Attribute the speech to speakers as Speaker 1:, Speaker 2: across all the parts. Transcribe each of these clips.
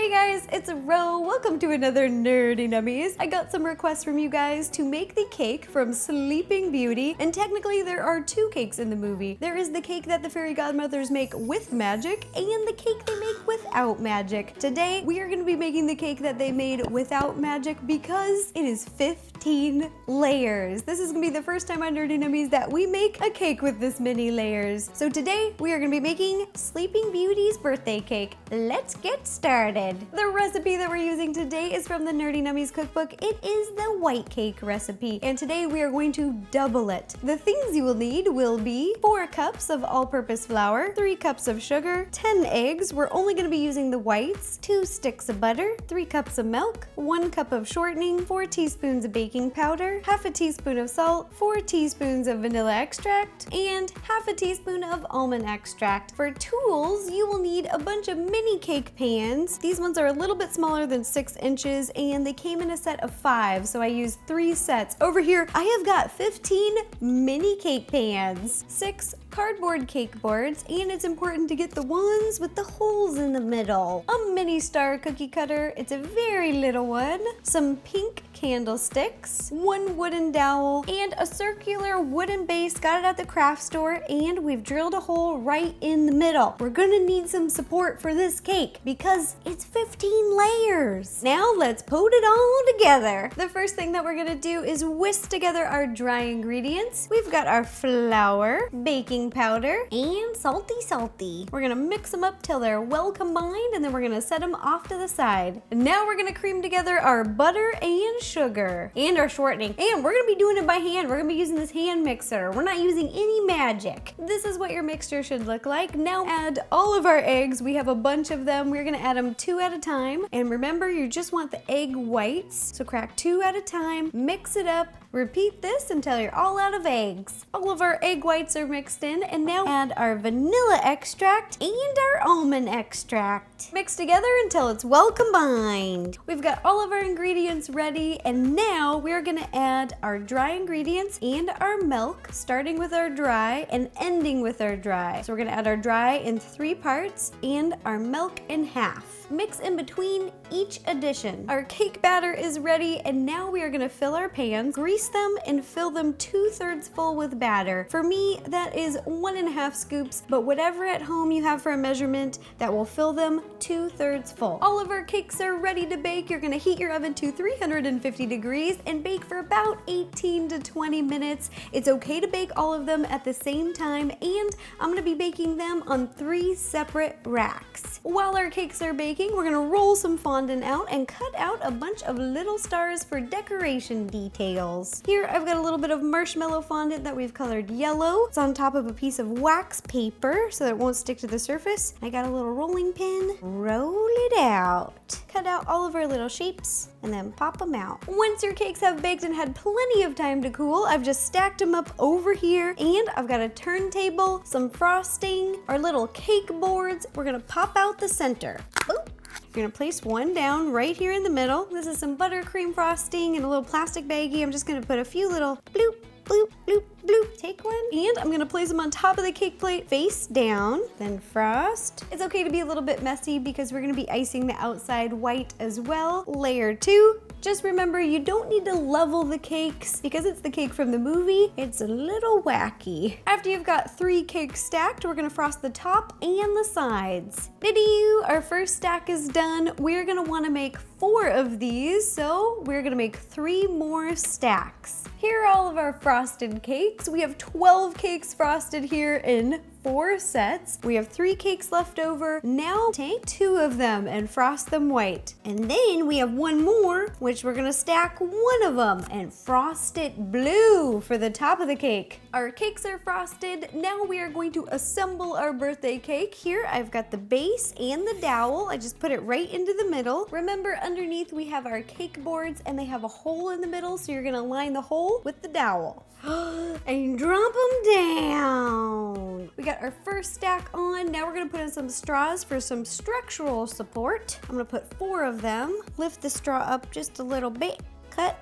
Speaker 1: Hey guys, it's Ro. Welcome to another Nerdy Nummies. I got some requests from you guys to make the cake from Sleeping Beauty, and technically there are two cakes in the movie. There is the cake that the fairy godmothers make with magic, and the cake they make without magic. Today, we are going to be making the cake that they made without magic because it is 15 layers. This is going to be the first time on Nerdy Nummies that we make a cake with this many layers. So today, we are going to be making Sleeping Beauty's birthday cake. Let's get started. The recipe that we're using today is from the Nerdy Nummies cookbook. It is the white cake recipe, and today we are going to double it. The things you will need will be 4 cups of all-purpose flour, 3 cups of sugar, 10 eggs. We're only going to be using the whites, 2 sticks of butter, 3 cups of milk, 1 cup of shortening, 4 teaspoons of baking powder, half a teaspoon of salt, 4 teaspoons of vanilla extract, and half a teaspoon of almond extract. For tools, you will need a bunch of mini cake pans. These ones are a little bit smaller than 6 inches, and they came in a set of 5, so I used 3 sets. Over here, I have got 15 mini cake pans, 6 cardboard cake boards, and it's important to get the ones with the holes in the middle. A mini star cookie cutter, it's a very little one, some pink candlesticks, 1 wooden dowel, and a circular wooden base. Got it at the craft store, and we've drilled a hole right in the middle. We're gonna need some support for this cake because it's 15 layers. Now let's put it all together. The first thing that we're gonna do is whisk together our dry ingredients. We've got our flour, baking powder, and salty. We're gonna mix them up till they're well combined, and then we're gonna set them off to the side. And now we're gonna cream together our butter and sugar and our shortening, and we're gonna be doing it by hand. We're gonna be using this hand mixer. We're not using any magic. This is what your mixture should look like. Now add all of our eggs. We have a bunch of them. We're gonna add them 2 at a time, and remember, you just want the egg whites, so crack 2 at a time, mix it up. Repeat this until you're all out of eggs. All of our egg whites are mixed in, and now add our vanilla extract and our almond extract. Mix together until it's well combined. We've got all of our ingredients ready, and now we're gonna add our dry ingredients and our milk, starting with our dry and ending with our dry. So we're gonna add our dry in 3 parts and our milk in half. Mix in between each addition. Our cake batter is ready, and now we are gonna fill our pans, grease them, and fill them 2/3 full with batter. For me, that is 1.5 scoops, but whatever at home you have for a measurement, that will fill them 2/3 full. All of our cakes are ready to bake. You're gonna heat your oven to 350 degrees and bake for about 18 to 20 minutes. It's okay to bake all of them at the same time, and I'm gonna be baking them on 3 separate racks. While our cakes are baking, we're gonna roll some fondant out and cut out a bunch of little stars for decoration details. Here I've got a little bit of marshmallow fondant that we've colored yellow. It's on top of a piece of wax paper so that it won't stick to the surface. I got a little rolling pin. Roll it out. Cut out all of our little shapes and then pop them out. Once your cakes have baked and had plenty of time to cool, I've just stacked them up over here, and I've got a turntable, some frosting, our little cake boards. We're gonna pop out the center. Boop. You're gonna place one down right here in the middle. This is some buttercream frosting in a little plastic baggie. I'm just gonna put a few little bloop, bloop, bloop, bloop. Take one, and I'm gonna place them on top of the cake plate face down, then frost. It's okay to be a little bit messy because we're gonna be icing the outside white as well. Layer 2. Just remember, you don't need to level the cakes because it's the cake from the movie. It's a little wacky. After you've got 3 cakes stacked, we're gonna frost the top and the sides. Diddy-oo, our first stack is done. We're gonna wanna make 4 of these, so we're gonna make 3 more stacks. Here are all of our frosted cakes. We have 12 cakes frosted here in 4 sets. We have 3 cakes left over. Now take 2 of them and frost them white. And then we have 1 more, which we're gonna stack 1 of them and frost it blue for the top of the cake. Our cakes are frosted. Now we are going to assemble our birthday cake. Here I've got the base and the dowel. I just put it right into the middle. Remember, underneath we have our cake boards, and they have a hole in the middle, so you're gonna line the hole with the dowel. And drop them down. We got our first stack on. Now we're gonna put in some straws for some structural support. I'm gonna put 4 of them. Lift the straw up just a little bit. Cut.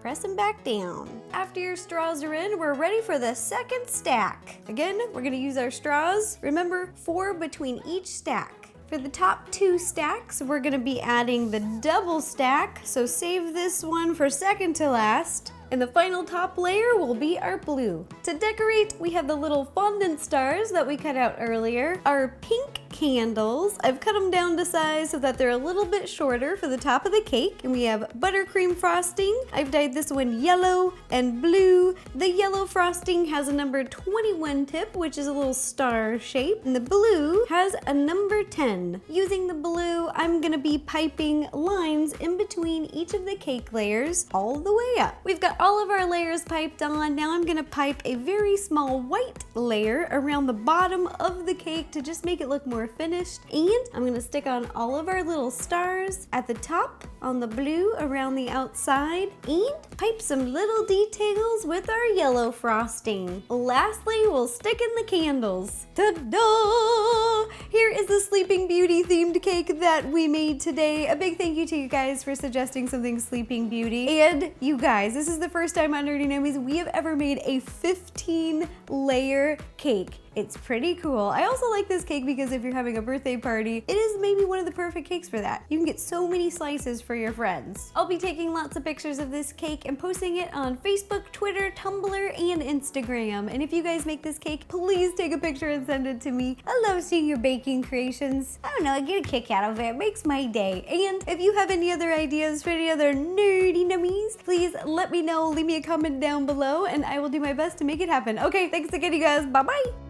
Speaker 1: Press them back down. After your straws are in, we're ready for the second stack. Again, we're gonna use our straws. Remember, 4 between each stack. For the top 2 stacks, we're gonna be adding the double stack, so save this one for second to last. And the final top layer will be our blue. To decorate, we have the little fondant stars that we cut out earlier, our pink candles. I've cut them down to size so that they're a little bit shorter for the top of the cake, and we have buttercream frosting. I've dyed this one yellow and blue. The yellow frosting has a number 21 tip, which is a little star shape, and the blue has a number 10. Using the blue, I'm gonna be piping lines in between each of the cake layers all the way up. We've got all of our layers piped on. Now I'm gonna pipe a very small white layer around the bottom of the cake to just make it look more finished. And I'm gonna stick on all of our little stars at the top, on the blue around the outside, and pipe some little details with our yellow frosting. Lastly, we'll stick in the candles. Ta-da! Here is the Sleeping Beauty themed cake that we made today. A big thank you to you guys for suggesting something Sleeping Beauty. And you guys, this is the first time on Nerdy Nummies we have ever made a 15-layer cake. It's pretty cool. I also like this cake because if you're having a birthday party, it is maybe one of the perfect cakes for that. You can get so many slices for your friends. I'll be taking lots of pictures of this cake and posting it on Facebook, Twitter, Tumblr, and Instagram. And if you guys make this cake, please take a picture and send it to me. I love seeing your baking creations. I don't know, I get a kick out of it. It makes my day. And if you have any other ideas for any other nerdy nummies, please let me know. Leave me a comment down below and I will do my best to make it happen. Okay, thanks again, you guys. Bye-bye.